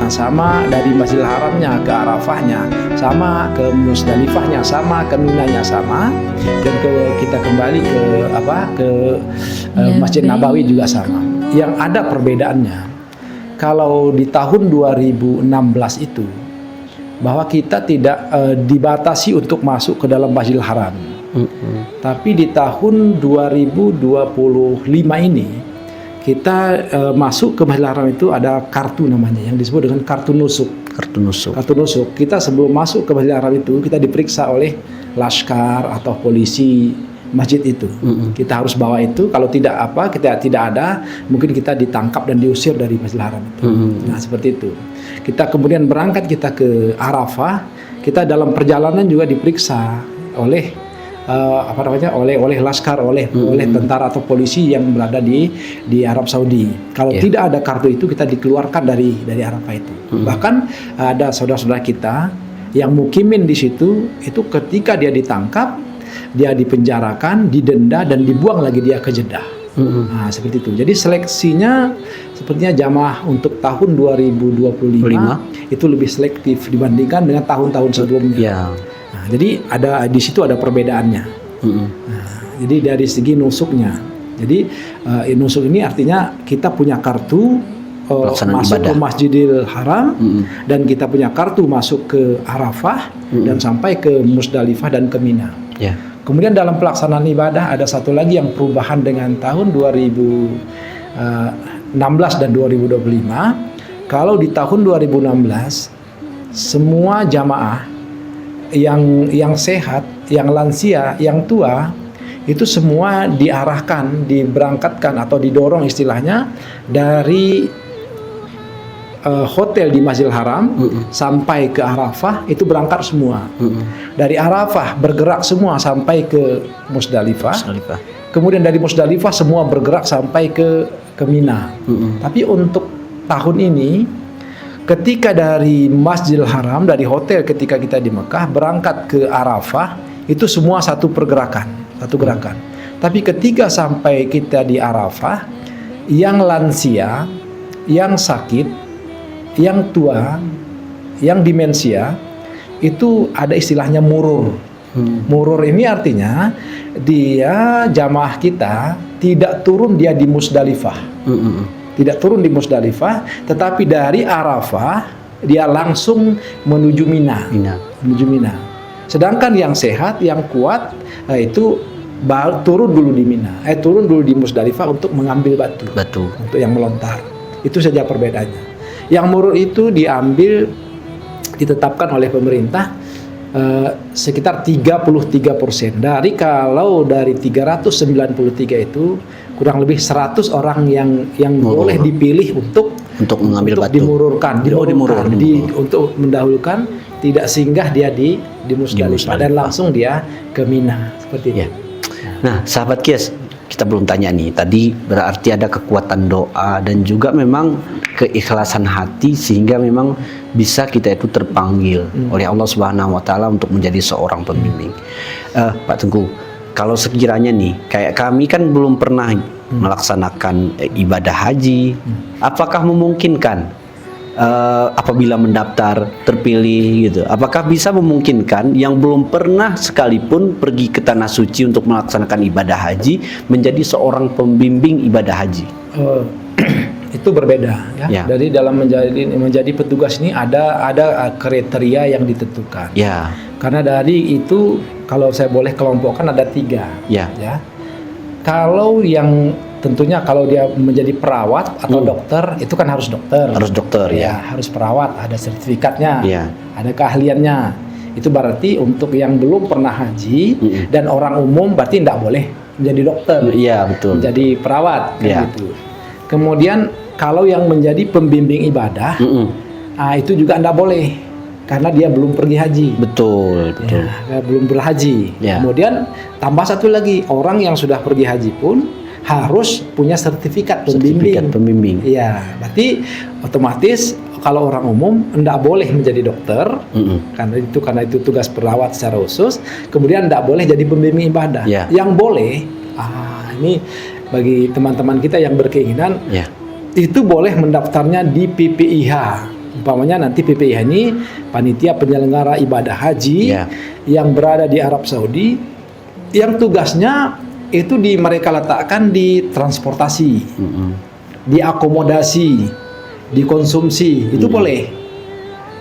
sama dari Masjidil Haramnya ke Arafahnya, sama ke Musdalifahnya, sama ke Minanya sama, dan kita kembali ke Masjid Nabawi juga sama. Yang ada perbedaannya, kalau di tahun 2016 itu bahwa kita tidak dibatasi untuk masuk ke dalam Masjidil Haram. Tapi di tahun 2025 ini kita masuk ke Masjidil Haram itu ada kartu namanya yang disebut dengan kartu nusuk. Kartu nusuk. Kita sebelum masuk ke Masjidil Haram itu kita diperiksa oleh laskar atau polisi masjid itu. Kita harus bawa itu. Kalau kita tidak ada, mungkin kita ditangkap dan diusir dari Masjidil Haram itu. Nah, seperti itu. Kita kemudian berangkat kita ke Arafah. Kita dalam perjalanan juga diperiksa oleh oleh laskar, oleh tentara atau polisi yang berada di Arab Saudi. Kalau tidak ada kartu itu, kita dikeluarkan dari Arafah itu. Bahkan ada saudara-saudara kita yang mukimin di situ, itu ketika dia ditangkap, dia dipenjarakan, didenda, dan dibuang lagi dia ke Jeddah. Nah, seperti itu. Jadi seleksinya sepertinya jamaah untuk tahun 2025 itu lebih selektif dibandingkan dengan tahun-tahun sebelumnya. Nah, jadi di situ ada perbedaannya. Nah, jadi dari segi nusuknya. Jadi nusuk ini artinya kita punya kartu masuk ke Masjidil Haram, dan kita punya kartu masuk ke Arafah, dan sampai ke Musdalifah dan ke Mina. Kemudian dalam pelaksanaan ibadah ada satu lagi yang perubahan dengan tahun 2016 dan 2025. Kalau di tahun 2016 semua jamaah yang sehat, yang lansia, yang tua itu semua diarahkan, diberangkatkan atau didorong istilahnya dari hotel di Masjidil Haram sampai ke Arafah, itu berangkat semua. Dari Arafah bergerak semua sampai ke Musdalifah. Kemudian dari Musdalifah semua bergerak sampai ke Mina. Tapi untuk tahun ini ketika dari Masjidil Haram, dari hotel ketika kita di Mekah berangkat ke Arafah, itu semua satu gerakan. Tapi ketika sampai kita di Arafah, yang lansia, yang sakit, yang tua, yang demensia, itu ada istilahnya murur. Murur ini artinya dia jamaah kita tidak turun dia di Musdalifah. Tidak turun di Musdalifah, tetapi dari Arafah dia langsung menuju Mina. Sedangkan yang sehat, yang kuat, itu turun dulu di Mina, turun dulu di Musdalifah untuk mengambil batu untuk yang melontar. Itu saja perbedaannya. Yang murur itu ditetapkan oleh pemerintah sekitar 33%. Dari 393 itu kurang lebih 100 orang yang boleh dipilih untuk mengambil batu, dimururkan, untuk mendahulukan, tidak singgah dia di Musdalifah dan langsung dia ke Mina, seperti itu. Nah, sahabat Kias, kita belum tanya nih. Tadi berarti ada kekuatan doa dan juga memang keikhlasan hati sehingga memang bisa kita itu terpanggil oleh Allah Subhanahu wa taala untuk menjadi seorang pembimbing. Pak Tengku, kalau sekiranya nih kayak kami kan belum pernah melaksanakan ibadah haji, apakah memungkinkan apabila mendaftar terpilih gitu, apakah bisa memungkinkan yang belum pernah sekalipun pergi ke tanah suci untuk melaksanakan ibadah haji menjadi seorang pembimbing ibadah haji? Itu berbeda ya. Jadi dalam menjadi petugas ini ada kriteria yang ditentukan. Karena dari itu kalau saya boleh kelompokkan ada 3. Ya. Kalau yang tentunya kalau dia menjadi perawat atau dokter, itu kan harus dokter. Harus perawat, ada sertifikatnya, ada keahliannya. Itu berarti untuk yang belum pernah haji dan orang umum berarti tidak boleh menjadi dokter. Menjadi perawat gitu. Kemudian kalau yang menjadi pembimbing ibadah, itu juga tidak boleh karena dia belum pergi haji. Belum berhaji. Kemudian tambah satu lagi, orang yang sudah pergi haji pun harus punya sertifikat pembimbing. Berarti otomatis kalau orang umum tidak boleh menjadi dokter, karena itu tugas perawat secara khusus. Kemudian tidak boleh jadi pembimbing ibadah. Yang boleh, ini bagi teman-teman kita yang berkeinginan, itu boleh mendaftarnya di PPIH. Umpamanya nanti PPIH ini panitia penyelenggara ibadah haji Ya. yang berada di Arab Saudi, yang tugasnya itu mereka letakkan di transportasi, diakomodasi, dikonsumsi, itu boleh.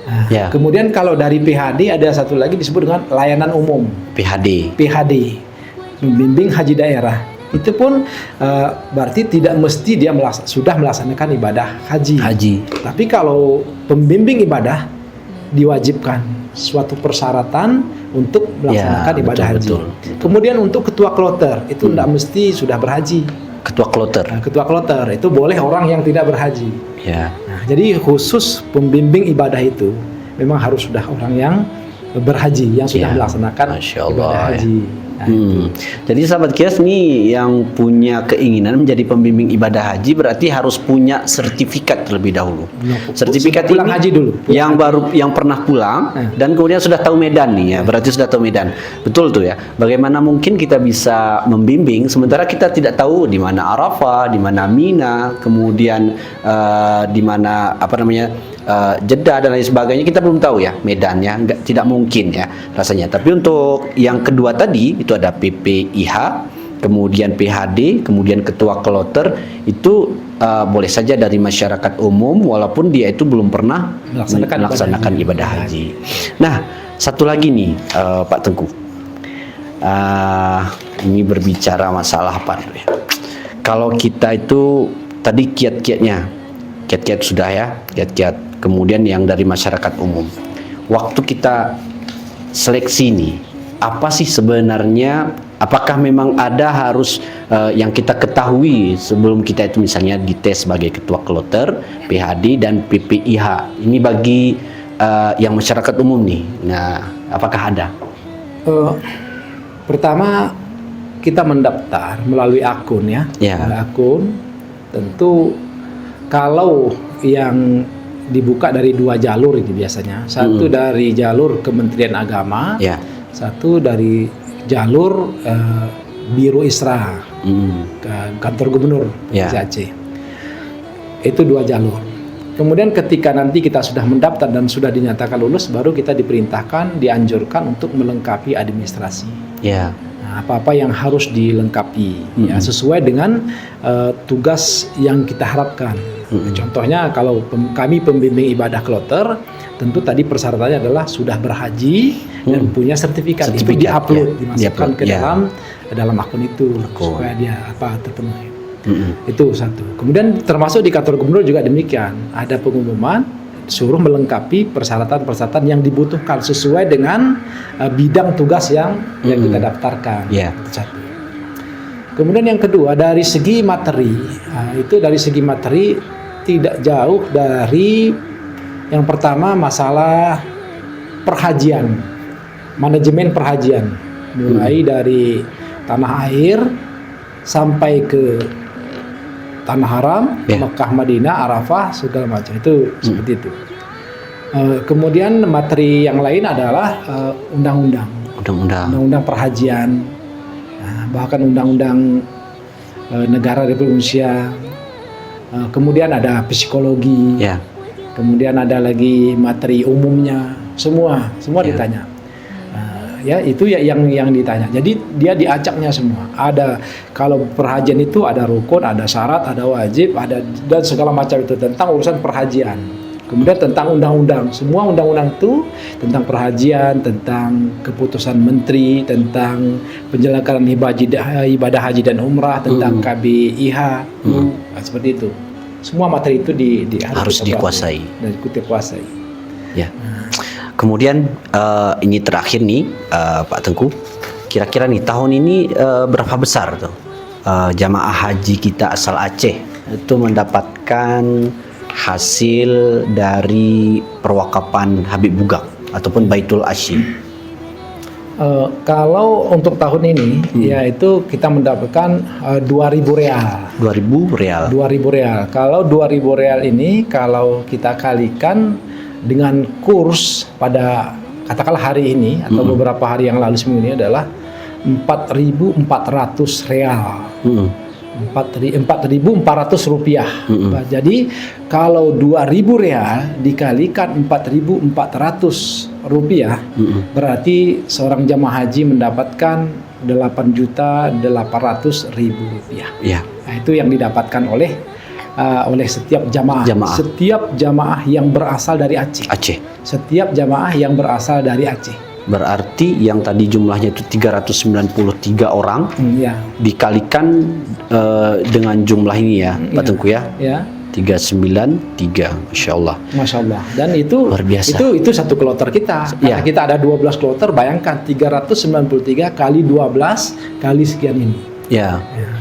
Nah, Ya. kemudian kalau dari PHD ada satu lagi disebut dengan layanan umum, PHD. PHD, pembimbing haji daerah. Itu pun berarti tidak mesti dia sudah melaksanakan ibadah haji. Tapi kalau pembimbing ibadah diwajibkan suatu persyaratan untuk melaksanakan Ya, ibadah haji. betul. Kemudian untuk ketua kloter itu tidak mesti sudah berhaji. Ketua kloter. Nah, ketua kloter itu boleh orang yang tidak berhaji. Ya. Nah, jadi khusus pembimbing ibadah itu memang harus sudah orang yang berhaji, yang sudah Ya, melaksanakan Masya Allah, ibadah ya. haji. Nah, itu. Jadi sahabat Kias nih yang punya keinginan menjadi pembimbing ibadah haji berarti harus punya sertifikat terlebih dahulu. Sertifikat Pulang ini haji dulu. yang baru yang pernah pulang dan kemudian sudah tahu medan nih ya, berarti sudah tahu medan. Betul tuh ya. Bagaimana mungkin kita bisa membimbing sementara kita tidak tahu di mana Arafah, di mana Mina, kemudian di mana Jeddah dan lain sebagainya, kita belum tahu ya medannya, tidak mungkin ya rasanya. Tapi untuk yang kedua tadi itu ada PPIH, kemudian PHD, kemudian ketua kloter itu boleh saja dari masyarakat umum walaupun dia itu belum pernah melaksanakan ibadah haji. Nah, satu lagi nih Pak Tengku, ini berbicara masalah apa ya? Kalau kita itu tadi kiat-kiat sudah ya, kiat-kiat. Kemudian yang dari masyarakat umum. Waktu kita seleksi nih, apa sih sebenarnya? Apakah memang ada harus yang kita ketahui sebelum kita itu misalnya dites sebagai ketua kloter, PHD dan PPIH? Ini bagi yang masyarakat umum nih. Nah, apakah ada? Pertama kita mendaftar melalui akun ya. Melalui akun. Tentu kalau yang dibuka dari 2 jalur ini biasanya. Satu dari jalur Kementerian Agama, satu dari jalur Biro Isra, ke kantor gubernur Aceh. Itu 2 jalur. Kemudian ketika nanti kita sudah mendaftar dan sudah dinyatakan lulus, baru kita dianjurkan untuk melengkapi administrasi. Nah, apa-apa yang harus dilengkapi ya, sesuai dengan tugas yang kita harapkan. Contohnya kalau kami pembimbing ibadah kloter, tentu tadi persyaratannya adalah sudah berhaji dan punya sertifikat. Itu diupload, dimasukkan ke dalam akun itu supaya dia terpenuhi. Itu satu. Kemudian termasuk di kantor gubernur juga demikian, ada pengumuman suruh melengkapi persyaratan-persyaratan yang dibutuhkan sesuai dengan bidang tugas yang kita daftarkan. Itu satu. Kemudian yang kedua dari segi materi, itu dari segi materi tidak jauh dari yang pertama masalah perhajian, manajemen perhajian, mulai dari tanah air sampai ke tanah haram, Mekah, Madinah, Arafah, segala macam itu seperti itu. Kemudian materi yang lain adalah undang-undang perhajian, bahkan undang-undang negara Republik Indonesia. Kemudian ada psikologi, kemudian ada lagi materi umumnya, semua ditanya. Ya itu ya yang ditanya. Jadi dia diacaknya semua. Ada kalau perhajian itu ada rukun, ada syarat, ada wajib, ada dan segala macam itu tentang urusan perhajian. Kemudian tentang undang-undang, semua undang-undang itu tentang perhajian, tentang keputusan menteri, tentang penyelenggaraan ibadah haji dan umrah, tentang KBIH, seperti itu. Semua materi itu harus dikuasai. Dan dikuasai. Ya. Kemudian ini terakhir nih Pak Tengku, kira-kira nih tahun ini berapa besar tuh jamaah haji kita asal Aceh itu mendapatkan hasil dari perwakapan Habib Bugak ataupun Baitul Asyik? Kalau untuk tahun ini yaitu kita mendapatkan 2.000 real. 2.000 real. 2.000 real. Kalau 2.000 real ini kalau kita kalikan dengan kurs pada katakanlah hari ini atau beberapa hari yang lalu seminggu ini adalah 4.400 real. 4.400 rupiah. Jadi kalau 2.000 real dikalikan 4.400 rupiah, berarti seorang jamaah haji mendapatkan 8.800.000 rupiah. Ya. Nah, itu yang didapatkan oleh setiap jamaah. Setiap jamaah yang berasal dari Aceh. Setiap jamaah yang berasal dari Aceh. Berarti yang tadi jumlahnya itu 393 orang dikalikan dengan jumlah ini ya, Pak Tengku ya. 393, Masya Allah. Masya Allah. Dan itu luar biasa. Itu satu kloter kita. Karena kita ada 12 kloter, bayangkan 393 kali 12 kali sekian ini.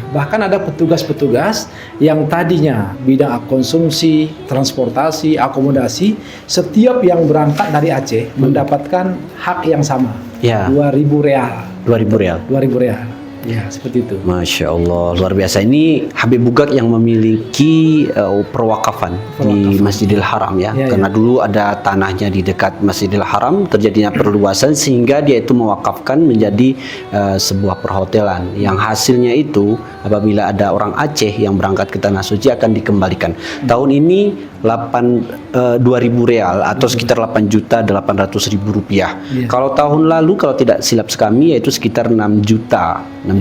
Bahkan ada petugas-petugas yang tadinya bidang konsumsi, transportasi, akomodasi, setiap yang berangkat dari Aceh mendapatkan hak yang sama, 2.000 real. 2.000 real. Ya, seperti itu. Masya Allah, luar biasa. Ini Habib Bugak yang memiliki perwakafan di Masjidil Haram ya. Karena dulu ada tanahnya di dekat Masjidil Haram, terjadinya perluasan sehingga dia itu mewakafkan menjadi sebuah perhotelan. Yang hasilnya itu apabila ada orang Aceh yang berangkat ke Tanah Suci akan dikembalikan. Tahun ini 2.000 real atau sekitar 8.800.000 rupiah. Kalau tahun lalu kalau tidak silap kami yaitu sekitar 6.600.000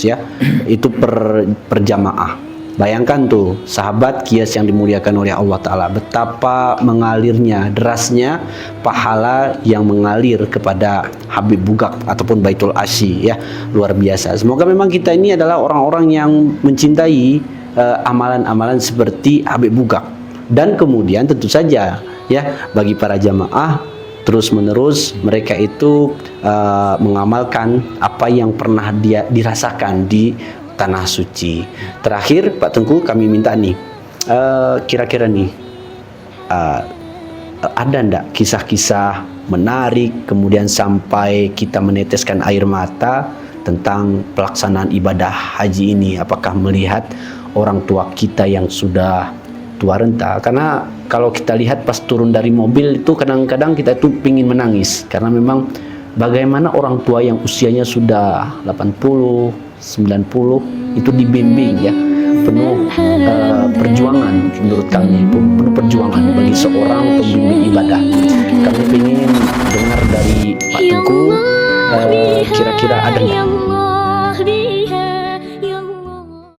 ya. Itu per jamaah. Bayangkan tuh sahabat Qiyas yang dimuliakan oleh Allah Ta'ala, betapa mengalirnya, derasnya pahala yang mengalir kepada Habib Bugak ataupun Baitul Asy ya. Luar biasa. Semoga memang kita ini adalah orang-orang yang mencintai amalan-amalan seperti Habib Bugak. Dan kemudian tentu saja ya bagi para jamaah terus menerus mereka itu mengamalkan apa yang pernah dia dirasakan di Tanah Suci. Terakhir Pak Tengku kami minta nih kira-kira nih ada ndak kisah-kisah menarik kemudian sampai kita meneteskan air mata tentang pelaksanaan ibadah haji ini? Apakah melihat orang tua kita yang sudah tua renta? Karena kalau kita lihat pas turun dari mobil itu kadang-kadang kita itu pingin menangis karena memang bagaimana orang tua yang usianya sudah 80, 90 itu dibimbing ya, penuh perjuangan menurut kami, penuh perjuangan bagi seorang pembimbing ibadah. Kami ingin dengar dari Pak Tengku kira-kira ada nggak